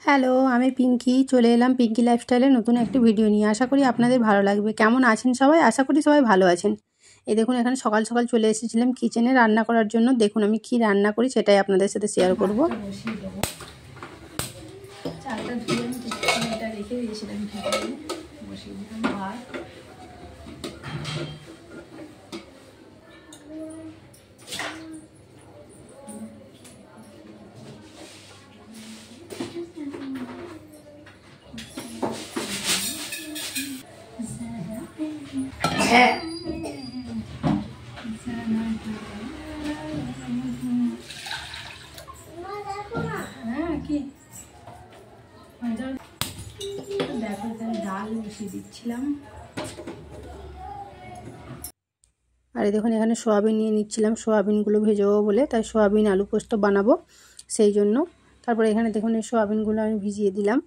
Hello, আমি পিঙ্কি চলে এলাম পিঙ্কি লাইফস্টাইলে নতুন একটি ভিডিও নিয়ে। আশা করি আপনাদের ভালো লাগবে। কেমন আছেন সবাই? আশা করি সবাই ভালো আছেন। এই দেখুন এখানে সকাল সকাল চলে এসেছিলাম কিচেনে রান্না করার জন্য। দেখুন আমি কি রান্না করি সেটাই আপনাদের সাথে শেয়ার করব। চালটা ধুয়ে আমি এটা রেখে দিয়েছিলাম বসিয়ে দিলাম ভাত। হ্যাঁ কি দেখো ডাল বসিয়ে দিচ্ছিলাম। আর দেখুন এখানে সোয়াবিন নিয়ে নিচ্ছিলাম, সোয়াবিনগুলো ভেজাবো বলে, তাই সোয়াবিন আলু পোস্ত বানাবো সেই জন্য। তারপরে এখানে দেখুন এই সোয়াবিনগুলো আমি ভিজিয়ে দিলাম।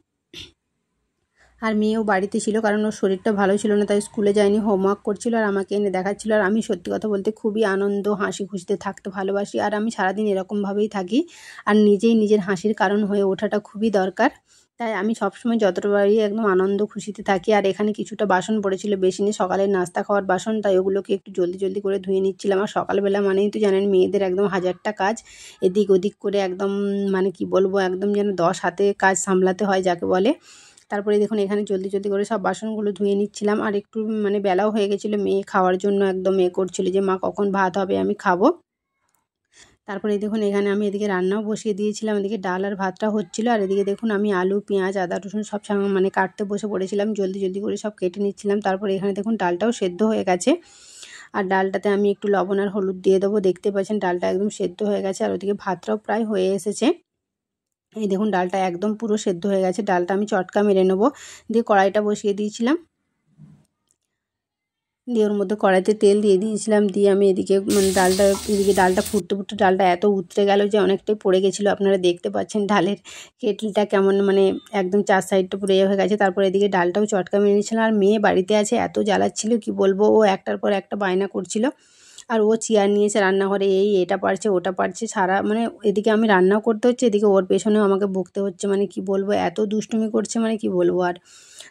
আর মেয়েও বাড়িতে ছিল, কারণ ওর শরীরটা ভালো ছিল না, তাই স্কুলে যায়নি, হোমওয়ার্ক করছিল আর আমাকে এনে দেখাচ্ছিল। আর আমি সত্যি কথা বলতে খুবই আনন্দ হাসি খুশিতে থাকতে ভালোবাসি, আর আমি সারাদিন এরকমভাবেই থাকি। আর নিজেই নিজের হাসির কারণ হয়ে ওঠাটা খুবই দরকার, তাই আমি সবসময় যতটা পারি একদম আনন্দ খুশিতে থাকি। আর এখানে কিছুটা বাসন পড়েছিল বেসিনে, সকালের নাস্তা খাওয়ার বাসন, তাই ওগুলোকে একটু জলদি জলদি করে ধুয়ে নিচ্ছিলাম। আর সকালবেলা মানেই তো জানেন মেয়েদের একদম হাজারটা কাজ, এদিক ওদিক করে একদম মানে কি বলবো, একদম যেন 10 হাতে কাজ সামলাতে হয় যাকে বলে। তারপরে দেখুন এখানে জলদি জলদি করে সব বাসনগুলো ধুয়ে নিচ্ছিলাম। আর একটু মানে বেলাও হয়ে গেছিলো, মেয়ে খাওয়ার জন্য একদম করছিল যে মা কখন ভাত হবে আমি খাবো। তারপরে দেখুন এখানে আমি এদিকে রান্নাও বসিয়ে দিয়েছিলাম, এদিকে ডাল আর ভাতটা হচ্ছিলো। আর এদিকে দেখুন আমি আলু পেঁয়াজ আদা রসুন সব মানে কাটতে বসে পড়েছিলাম, জলদি জলদি করে সব কেটে নিচ্ছিলাম। তারপরে এখানে দেখুন ডালটাও সেদ্ধ হয়ে গেছে। আর ডালটাতে আমি একটু লবণ আর হলুদ দিয়ে দেবো। দেখতে পাচ্ছেন ডালটা একদম সেদ্ধ হয়ে গেছে। আর ওদিকে ভাতটাও প্রায় হয়ে এসেছে। এই দেখুন ডালটা একদম পুরো সেদ্ধ হয়ে গেছে। ডালটা আমি চটকা মেরে নেবো। দিয়ে কড়াইটা বসিয়ে দিয়েছিলাম, দিয়ে ওর মধ্যে কড়াইতে তেল দিয়ে দিয়েছিলাম। দিয়ে আমি এদিকে মানে ডালটা ফুটতে ফুটতে ডালটা এত উতরে গেল যে অনেকটাই পড়ে গেছিলো। আপনারা দেখতে পাচ্ছেন ডালের কেটলিটা কেমন মানে একদম 4 সাইডটা পুরো হয়ে গেছে। তারপরে এদিকে ডালটাও চটকা মেরে নিয়েছিলাম। আর মেয়ে বাড়িতে আছে, এত জ্বালাচ্ছিল কি বলবো, ও একটার পর একটা বায়না করছিল। আর ও চেয়ার নিয়েছে রান্নাঘরে, এটা পারছে ওটা পারছে, সারা মানে এদিকে আমি রান্নাও করতে হচ্ছে, এদিকে ওর পেছনেও আমাকে বকতে হচ্ছে। মানে কি বলবো, এত দুষ্টুমি করছে মানে কি বলবো আর।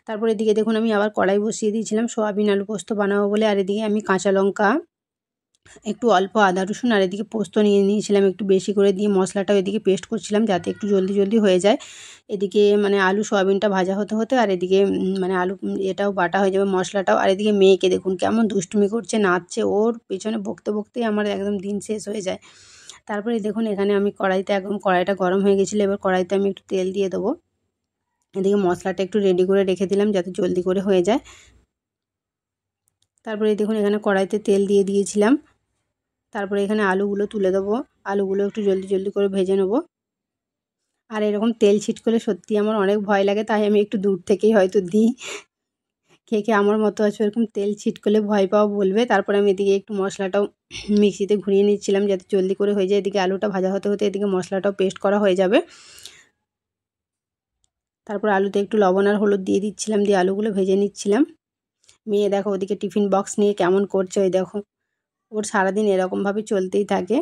তারপর এদিকে দেখুন আমি আবার কড়াই বসিয়ে দিয়েছিলাম সোয়াবিন আলু পোস্ত বানাবো বলে। আর এদিকে আমি কাঁচা লঙ্কা, একটু অল্প আদা রসুন আর এদিকে পোস্ত নিয়ে নিয়েছিলাম একটু বেশি করে, দিয়ে মশলাটাও এদিকে পেস্ট করছিলাম যাতে একটু জলদি জলদি হয়ে যায়। এদিকে মানে আলু সোয়াবিনটা ভাজা হতে হতে আর এদিকে মানে আলু এটাও বাটা হয়ে যাবে মশলাটাও। আর এদিকে মেয়েকে দেখুন কেমন দুষ্টুমি করছে, নাচছে, ওর পেছনে বকতে বকতেই আমার একদম দিন শেষ হয়ে যায়। তারপরে দেখুন এখানে আমি কড়াইটা গরম হয়ে গেছিলো। এবার কড়াইতে আমি একটু তেল দিয়ে দেবো। এদিকে মশলাটা একটু রেডি করে রেখে দিলাম যাতে জলদি করে হয়ে যায়। তারপরে দেখুন এখানে কড়াইতে তেল দিয়ে দিয়েছিলাম। তারপরে এখানে আলুগুলো তুলে দেবো, আলুগুলো একটু জলদি জলদি করে ভেজে নেবো। আর এরকম তেল ছিটকলে সত্যি আমার অনেক ভয় লাগে, তাই আমি একটু দূর থেকেই হয়তো দিই। কে কে আমার মতো আছে এরকম তেল ছিটকলে ভয় পাও বলবে। তারপরে আমি এদিকে একটু মশলাটাও মিক্সিতে ঘুরিয়ে নিচ্ছিলাম যাতে জলদি করে হয়ে যায়। এদিকে আলুটা ভাজা হতে হতে এদিকে মশলাটাও পেস্ট করা হয়ে যাবে। তারপর আলুতে একটু লবণ আর হলুদ দিয়ে দিচ্ছিলাম, দিয়ে আলুগুলো ভেজে নিচ্ছিলাম। মেয়ে দেখো ওদিকে টিফিন বক্স নিয়ে কেমন করছে, ওই দেখো ওর সারাদিন এরকমভাবে চলতেই থাকে।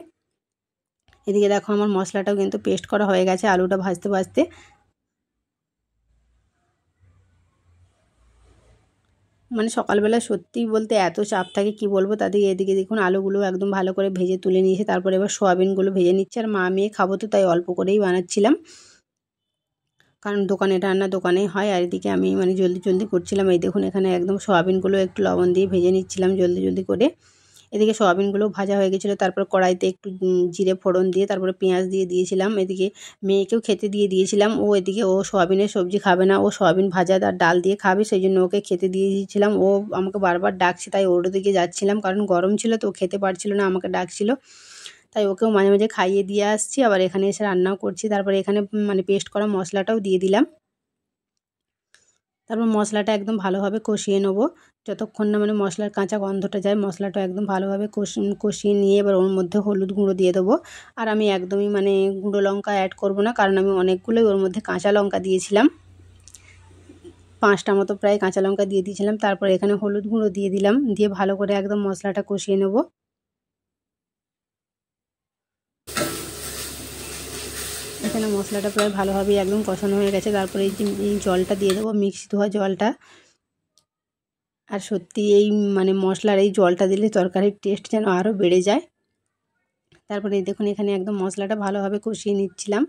এদিকে দেখো আমার মশলাটাও কিন্তু পেস্ট করা হয়ে গেছে আলুটা ভাজতে ভাজতে। মানে সকালবেলা সত্যি বলতে এত চাপ থাকে কি বলবো। তাদের এদিকে দেখুন আলুগুলো একদম ভালো করে ভেজে তুলে নিয়েছে। তারপরে এবার সোয়াবিনগুলো ভেজে নিচ্ছে। আর মা মেয়ে খাবো তো, তাই অল্প করেই বানাচ্ছিলাম, কারণ দোকানে রান্না দোকানেই হয়। আর এদিকে আমি মানে জলদি জলদি করছিলাম। এই দেখুন এখানে একদম সোয়াবিনগুলো একটু লবণ দিয়ে ভেজে নিচ্ছিলাম জলদি জলদি করে। এদিকে সোয়াবিনগুলো ভাজা হয়ে গেছিলো। তারপর কড়াইতে একটু জিরে ফোড়ন দিয়ে তারপরে পেঁয়াজ দিয়ে দিয়েছিলাম। এদিকে মেয়েকেও খেতে দিয়ে দিয়েছিলাম। এদিকে ও সোয়াবিনের সবজি খাবে না, ও সোয়াবিন ভাজা আর ডাল দিয়ে খাবে, সেই জন্য ওকে খেতে দিয়ে দিয়েছিলাম। ও আমাকে বারবার ডাকছে, তাই ওর দিকে যাচ্ছিলাম, কারণ গরম ছিল তো খেতে পারছিল না, আমাকে ডাকছিল, তাই ওকেও মাঝে মাঝে খাইয়ে দিয়ে আসছি, আবার এখানে এসে রান্নাও করছি। তারপরে এখানে মানে পেস্ট করা মশলাটাও দিয়ে দিলাম। তারপর মশলাটা একদম ভালোভাবে কষিয়ে নেবো, যতক্ষণ না মানে মশলার কাঁচা গন্ধটা যায়। মশলাটা একদম ভালোভাবে কষিয়ে নিয়ে এবার ওর মধ্যে হলুদ গুঁড়ো দিয়ে দেবো। আর আমি একদমই মানে গুঁড়ো লঙ্কা অ্যাড করব না, কারণ আমি অনেকগুলোই ওর মধ্যে কাঁচা লঙ্কা দিয়েছিলাম, 5টা মতো প্রায় কাঁচা লঙ্কা দিয়ে দিয়েছিলাম। তারপর এখানে হলুদ গুঁড়ো দিয়ে দিলাম, দিয়ে ভালো করে একদম মশলাটা কষিয়ে নেবো। এখানে এখানে মশলাটা প্রায় ভালোভাবে একদম কষানো হয়ে গেছে। তারপরে এই জলটা দিয়ে দেবো, মিক্সি ধোয়া জলটা। আর সত্যি এই মানে মশলার এই জলটা দিলে তরকারির টেস্ট যেন আরও বেড়ে যায়। তারপরে দেখুন এখানে একদম মশলাটা ভালোভাবে কষিয়ে নিচ্ছিলাম।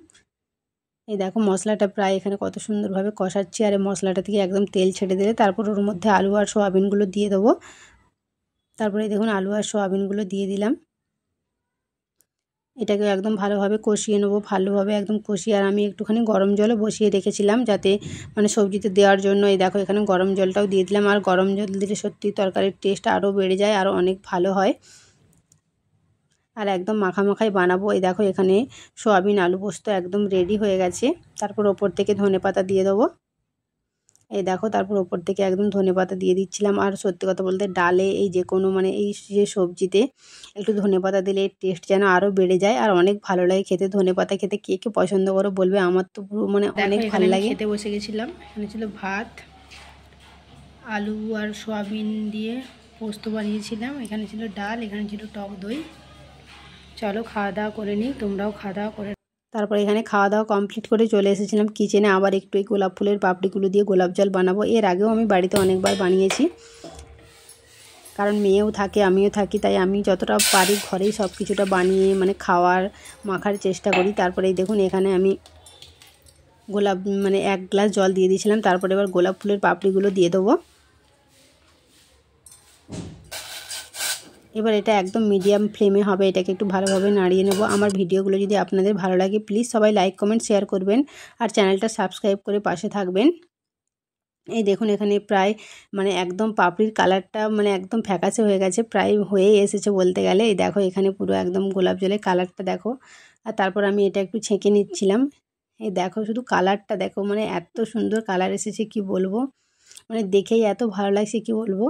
এই দেখো মশলাটা প্রায় এখানে কত সুন্দরভাবে কষাচ্ছি। আর এই মশলাটা থেকে একদম তেল ছেড়ে দিলে তারপর ওর মধ্যে আলু আর সোয়াবিনগুলো দিয়ে দেবো। তারপরে দেখুন আলু আর সোয়াবিনগুলো দিয়ে দিলাম। এটাকে একদম ভালোভাবে কষিয়ে নেবো, ভালোভাবে একদম কষিয়ে। আর আমি একটুখানি গরম জলও বসিয়ে রেখেছিলাম যাতে মানে সবজিতে দেওয়ার জন্য। এই দেখো এখানে গরম জলটাও দিয়ে দিলাম। আর গরম জল দিলে সত্যি তরকারির টেস্ট আরও বেড়ে যায়, আরও অনেক ভালো হয়। আর একদম মাখামাখাই বানাবো। এই দেখো এখানে সোয়াবিন আলু পোস্ত একদম রেডি হয়ে গেছে। তারপর ওপর থেকে ধনেপাতা দিয়ে দেবো। এই দেখো তারপর ওপর থেকে একদম ধনেপাতা দিয়ে দিচ্ছিলাম। আর সত্যি কথা বলতে ডালে এই যে কোনো মানে এই যে সবজিতে একটু ধনেপাতা দিলে এর টেস্ট যেন আরও বেড়ে যায় আর অনেক ভালো লাগে খেতে। ধনেপাতা খেতে কে কে পছন্দ করো বলবে, আমার তো পুরো মানে অনেক ভালো লাগে। খেতে বসে গেছিলাম। এখানে ছিল ভাত, আলু আর সোয়াবিন দিয়ে পোস্ত বানিয়েছিলাম। এখানে ছিল ডাল, এখানে ছিল টক দই। চলো খাওয়া দাওয়া করে নিই, তোমরাও খাওয়া দাওয়া করে। তারপর এখানে খাওয়া দাওয়া কমপ্লিট করে চলে এসেছিলাম কিচেনে। আবার একটু এই গোলাপ ফুলের পাপড়িগুলো দিয়ে গোলাপ জল বানাবো। এর আগেও আমি বাড়িতে অনেকবার বানিয়েছি, কারণ মেয়েও থাকে আমিও থাকি, তাই আমি যতটা পারি ঘরেই সব কিছুটা বানিয়ে মানে মাখার চেষ্টা করি। তারপরে দেখুন এখানে আমি গোলাপ মানে 1 গ্লাস জল দিয়ে দিয়েছিলাম। তারপরে এবার গোলাপ ফুলের পাপড়িগুলো দিয়ে দেবো। এবার এটা একদম মিডিয়াম ফ্লেমে হবে, এটাকে একটু ভালোভাবে নাড়িয়ে নেব। আমার ভিডিওগুলো যদি আপনাদের ভালো লাগে প্লিজ সবাই লাইক কমেন্ট শেয়ার করবেন আর চ্যানেলটা সাবস্ক্রাইব করে পাশে থাকবেন। এই দেখুন এখানে প্রায় মানে একদম পাপড়ির কালারটা মানে একদম ফ্যাকাশে হয়ে গেছে, প্রায় হয়ে এসেছে বলতে গেলে। এই দেখো এখানে পুরো একদম গোলাপ জলের কালারটা দেখো। আর তারপর আমি এটা একটু ছেঁকে নিচ্ছিলাম। এই দেখো শুধু কালারটা দেখো, মানে এত সুন্দর কালার এসেছে কি বলবো, মানে দেখেই এত ভালো লাগছে কি বলবো।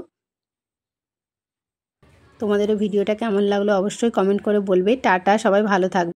তোমাদেরও ভিডিওটা কেমন লাগলো অবশ্যই কমেন্ট করে বলবে। টাটা, সবাই ভালো থাকবে।